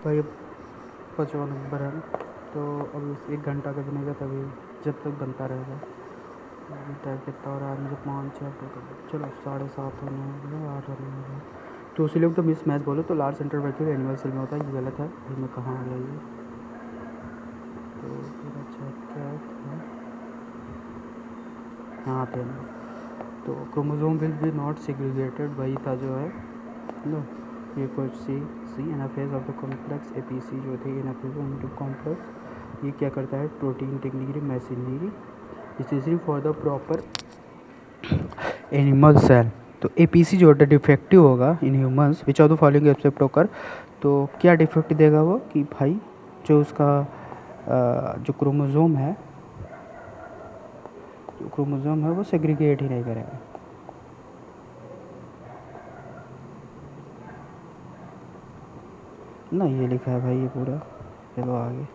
भाई 5वां नंबर है, तो अभी 1 घंटा का बनेगा, तभी जब तक बनता रहेगा। अभी टाइम कितना हो रहा है? मुझे 5 6 चलो 7:30 होने वाला, 8 होने वाला। तो उसी लोग तो मिस मैच बोलो तो large centre vacuole animal cell में होता है, ये गलत है भाई। मैं कहाँ आ गया ये? तो फिर अच्छा क्या था? हाँ थे ना। तो chromosome will be not segregated, वही था जो है नो। ये कुछ C C anaphase of the complex APC जो थे एनाफेज कॉम्प्लेक्स, ये क्या करता है? Protein technically machinery specially for the proper animal cell. तो एपीसी जो है डिफेक्टिव होगा in humans which of the following except होकर। तो क्या डिफेक्ट देगा वो कि भाई जो उसका जो क्रोमोसोम है वो सेग्रीगेट ही नहीं करेगा। ना ये लिखा है भाई ये पूरा। चलो आगे।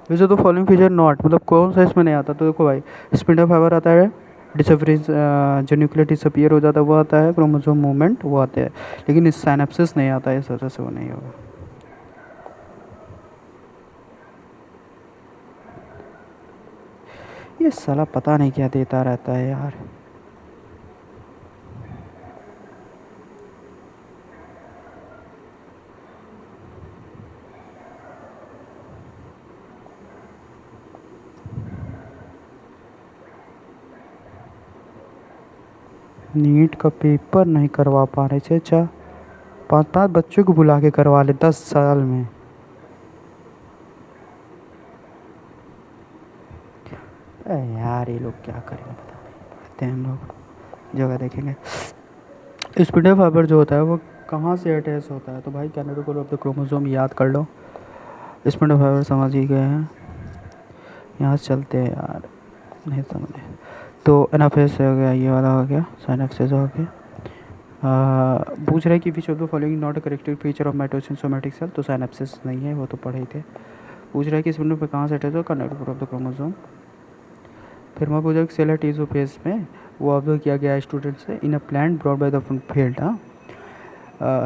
वैसे तो फॉलोइंग फीचर नॉट, मतलब कौन सा इसमें नहीं आता? तो देखो भाई, स्पिंडल फाइबर आता है, डिसअपरेज जो न्यूक्लियर डिसअपियर हो जाता है वो आता है, क्रोमोसोम मूवमेंट वो आता है, लेकिन इस साइनेप्सिस नहीं आता है, इस वजह से वो नहीं होगा। ये साला पता नहीं क्या देता रहता है यार। नीट का पेपर नहीं करवा पा रहे थे? अच्छा, 5 5 बच्चों को बुला के करवा ले 10 साल में। यार ये लोग क्या करेंगे पता नहीं, देखते हैं हम लोग जगह देखेंगे। स्पिंडल फाइबर जो होता है वो कहाँ से अटैच होता है? तो भाई कैनेडिकल ऑफ द क्रोमोसोम याद कर लो। स्पिंडल फाइबर समझ ही गए हैं, यहाँ से चलते हैं यार, नहीं समझे। तो एनाफेस हो गया, ये वाला हो गया, साइनेप्सिस हो गया। पूछ रहे हैं कि which of the following not a corrected feature of mitosis somatic cell. तो साइनेप्सिस नहीं है, वो तो पढ़े ही थे। पूछ रहा है कि स्पिंडल पर कहाँ से अटैच हो? कैनेडिकल ऑफ द क्रोमोसोम। फिर मैं पूछा कि सेल है टीजो फेस में, वो ऑब्जर्व किया गया स्टूडेंट से in a plant broad by the field.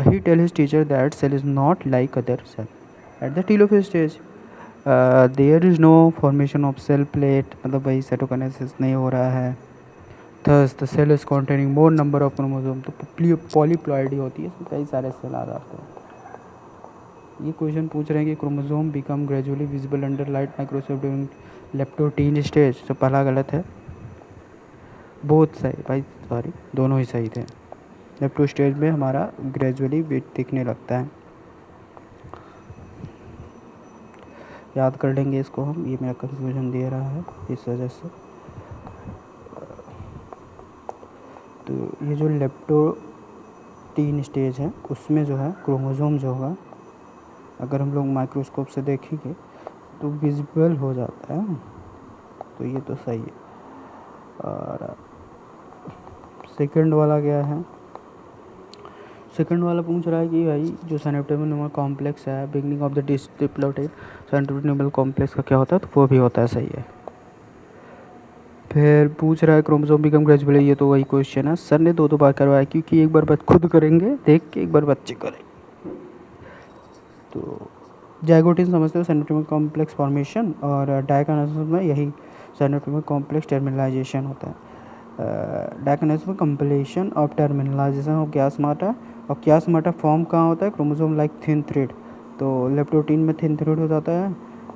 He tell his teacher that cell is not like other cell. At the telophase stage, there is no formation of cell plate, मतलब वही cytokinesis नहीं हो रहा है। Thus the cell is containing more number of chromosome, तो polyploidy होती है, इसमें कई सारे सेल आ जाते हैं। ये क्वेश्चन पूछ रहे हैं कि chromosome become gradually visible under light microscope during leptotene stage. तो पहला गलत है, बहुत सही भाई, सॉरी दोनों ही सही थे। लेप्टो स्टेज में हमारा ग्रेजुअली वेट दिखने लगता है। याद कर लेंगे इसको हम, ये मेरा कंफ्यूजन दे रहा है इस वजह से। तो ये जो लेप्टोटीन स्टेज है उसमें जो है क्रोमोसोम जो होगा, अगर हम लोग माइक्रोस्कोप से देखेंगे तो विजिबल हो जाता है। तो ये तो सही है। और सेकंड वाला क्या है? सेकंड वाला पूछ रहा है कि भाई जो साइनोप्टिक न्यूमल कॉम्प्लेक्स है beginning of the diploid synaptonemal complex का क्या होता है? तो वो भी होता है, सही है। फिर पूछ रहा है क्रोमोसोम बिकम ग्रेजुअली, ये तो वही क्वेश्चन है, सर ने 2 2 बार करवाया, क्योंकि एक बार बस खुद करेंगे देख के, एक बार बच्चे करें। तो जाइगोटिन समझते हो, साइनोप्टिक कॉम्प्लेक्स फॉर्मेशन, और डायकोनेसिस में यही साइनोप्टिक कॉम्प्लेक्स टर्मिनलाइजेशन होता है। डायकोनेसिस में कंप्लीशन ऑफ टर्मिनलाइजेशन ऑफ क्यासमाटा, और क्यासमाटा फॉर्म कहाँ होता है? Chromosome like thin thread. तो लेप्टोटीन में थिन थ्रेड हो जाता है,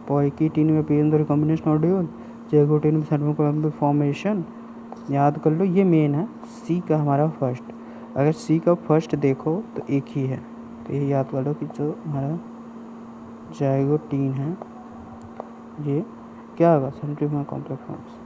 पॉइकीटीन में पीएन रिकॉम्बिनेशन नोड्यूल, जैगोटीन में साइनोप्टिक फॉर्मेशन। याद कर लो, ये मेन है। सी का हमारा फर्स्ट, अगर सी का फर्स्ट देखो तो एक ही है, तो ये याद कर लो कि जो हमारा जाइगोटीन है ये क्या होगा? साइनोप्टिक कॉम्प्लेक्स फॉर्म्स।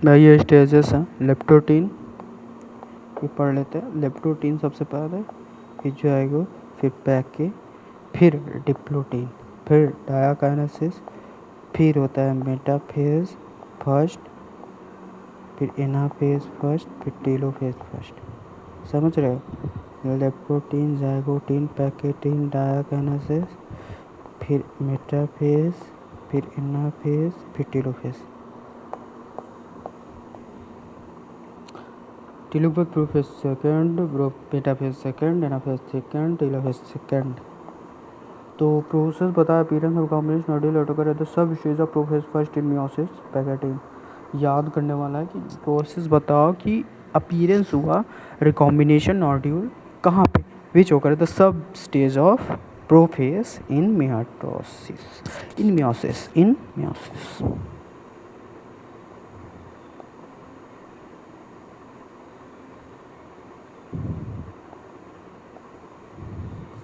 भाई ये स्टेजेस हैं। लेप्टोटीन ये पढ़ लेते हैं। लेप्टोटीन सबसे पहले, फिर जाएगो, फिर पैके, फिर डिप्लोटीन। फिर डायाकाइनेसिस, फिर होता है मेटाफेज फर्स्ट, फिर एनाफेज फर्स्ट, फिर टेलोफेज फर्स्ट। समझ रहे हो? लेप्टोटीन, जाइगोटीन, पैकेटीन, डायाकाइनेसिस, फिर मेटाफेज, फिर एनाफेज, फिर telophase. Telophase prophase second, metaphase second, anaphase second, telophase second. तो प्रोसेस बताया appearance of combination nodule occur the substage of prophase first in meiosis pachytene. याद करने वाला है कि प्रोसेस बताओ कि अपीयरेंस हुआ रिकॉम्बिनेशन नॉड्यूल कहाँ पे, विच ओकर the substage of prophase in meiosis, in meiosis, in meiosis.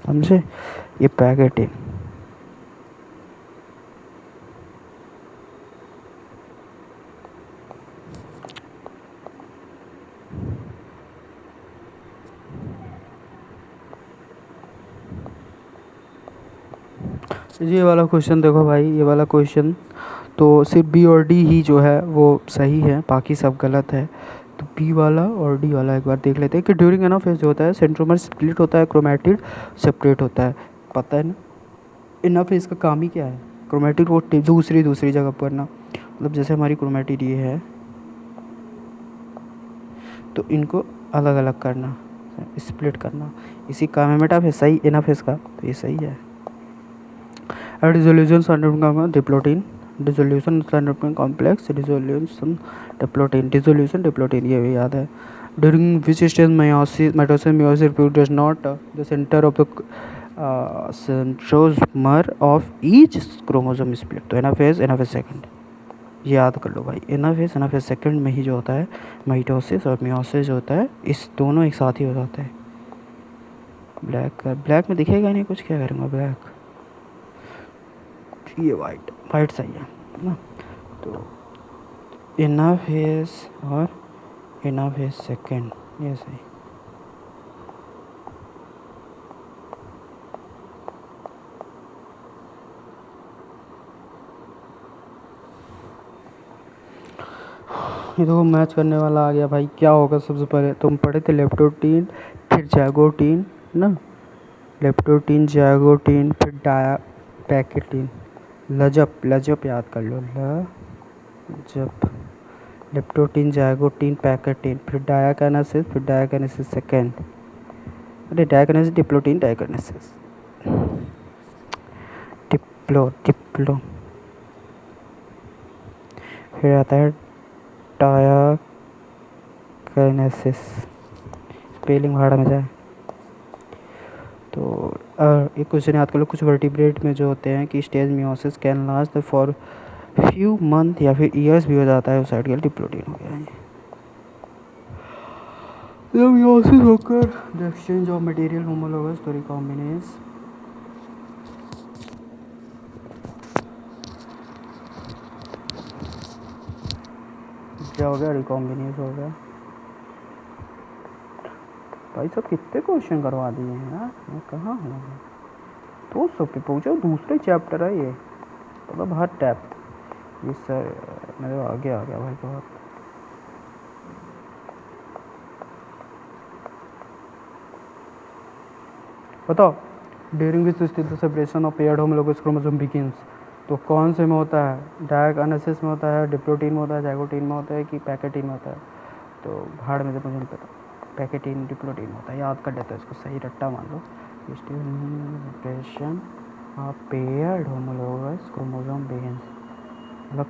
समझे? ये पैकेटिंग। ये वाला क्वेश्चन देखो भाई, ये वाला क्वेश्चन तो सिर्फ बी और डी ही जो है वो सही है, बाकी सब गलत है। तो बी वाला और डी वाला एक बार देख लेते हैं कि ड्यूरिंग एनाफेज जो होता है सेंट्रोमर स्प्लिट होता है, क्रोमैटिड सेपरेट होता है। पता है ना एनाफेज का काम ही क्या है? क्रोमैटिड को दूसरी दूसरी जगह पर ना, मतलब जैसे हमारी क्रोमैटिड ये है तो इनको अलग अलग करना, स्प्लिट करना, इसी काम है मेटाफेज। सही एनाफेज का, तो ये सही है। Dissolution cytoplasm diplotene, dissolution cytoplasm complex, dissolution diplotene, dissolution diplotene, ये भी याद है। During which stage meiosis mitosis meiosis repeat does not the center of the centrosmer of each chromosome split। तो एनाफेज, एनाफेज सेकंड याद कर लो भाई। Anaphase, anaphase second में ही जो होता है माइटोसिस और मियोसिस जो होता है, इस दोनों एक साथ ही हो जाते हैं। ब्लैक, ब्लैक में दिखेगा नहीं कुछ, क्या करूँगा ब्लैक, ये वाइट, वाइट सही है ना। तो एनाफेज और एनाफेज सेकंड, ये सही। ये तो मैच करने वाला आ गया भाई। क्या होगा सबसे पहले, तुम पढ़े थे लेप्टोटीन, फिर जैगोटीन ना, लेप्टोटीन, जैगोटीन, फिर डाया पैकेटीन, लजप, लजप याद कर लो, लजप, लेप्टोटीन, जैगोटीन, पैकेटीन, फिर डायाकाइनेसिस, फिर डायाकाइनेसिस सेकेंड, अरे डायाकाइनेसिस डिप्लोटीन, डायाकाइनेसिस डिप्लो, फिर आता है डायाकाइनेसिस, स्पेलिंग भाड़ा में जाए। तो एक क्वेश्चन याद कर लो, कुछ वर्टिब्रेट में जो होते हैं कि stage meiosis can last for few month या फिर ईयर्स भी हो जाता है, उस साइड के डिप्लोटीन हो गया है। जब मियोसिस होकर the exchange of material homologous तो रिकॉम्बिनेस, क्या हो गया, रिकॉम्बिनेस हो गया। भाई सब कितने क्वेश्चन करवा दिए हैं यार, मैं कहाँ हूँ? तो सब पे पूछो, दूसरे चैप्टर है ये, मतलब हर टैप ये सर मेरे आगे आ गया भाई बहुत। बताओ ड्यूरिंग विच स्थिति separation of paired homologous chromosome begins. तो कौन से में होता है? डायगोनेसिस में होता है, डिप्लोटीन में होता है, जाइगोटीन में होता है कि पैकेटीन में होता है? तो भाड़ में से मुझे नहीं पता, पैकेटीन डिप्लोटीन होता है, याद कर लेते हैं इसको, सही रट्टा मान लो। Separation of paired homologous chromosome begins, मतलब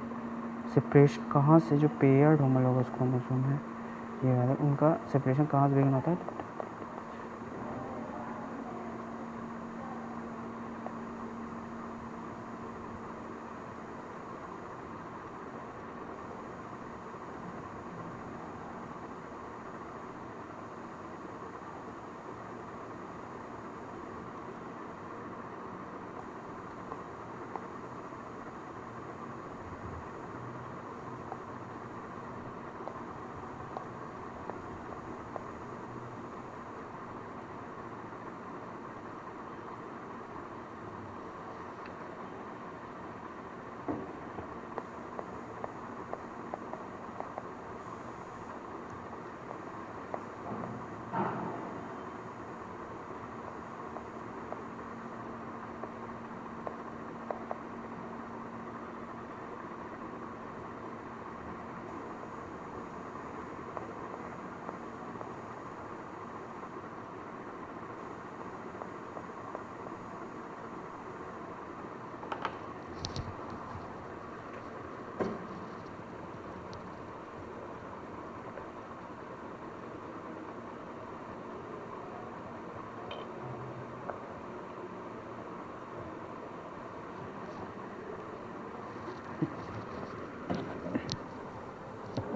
सेपरेशन कहाँ से, जो पेयर्ड होमोलोगस क्रोमोसोम है ये वाला, उनका सेपरेशन कहाँ से बिगिन होता है?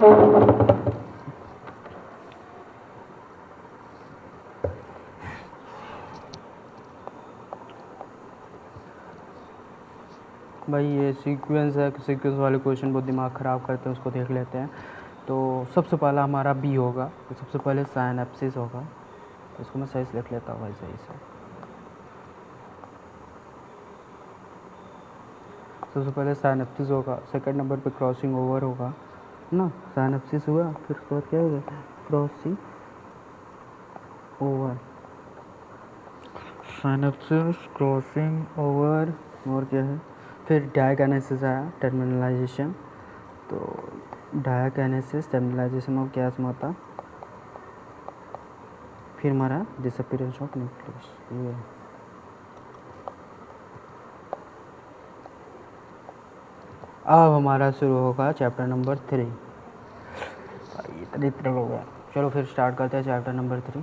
भाई ये सीक्वेंस है, सीक्वेंस वाले क्वेश्चन बहुत दिमाग ख़राब करते हैं, उसको देख लेते हैं। तो सबसे पहला हमारा बी होगा, तो सबसे पहले साइनेप्सिस होगा, तो इसको मैं सही से लिख लेता हूँ भाई, सही से। सबसे पहले साइनेप्सिस होगा, सेकंड नंबर पे क्रॉसिंग ओवर होगा ना, साइनेप्सिस हुआ, फिर उसके बाद क्या होगा, crossing over, synapsis, crossing over, और क्या है, फिर डायगोनेसिस आया, टर्मिनलाइजेशन। तो डायगोनेसिस, टर्मिनलाइजेशन ऑफ क्या होता, फिर हमारा डिसअपीयरेंस ऑफ न्यूक्लियस। ये अब हमारा शुरू होगा चैप्टर नंबर 3। इतने हो गया, चलो फिर स्टार्ट करते हैं चैप्टर नंबर 3।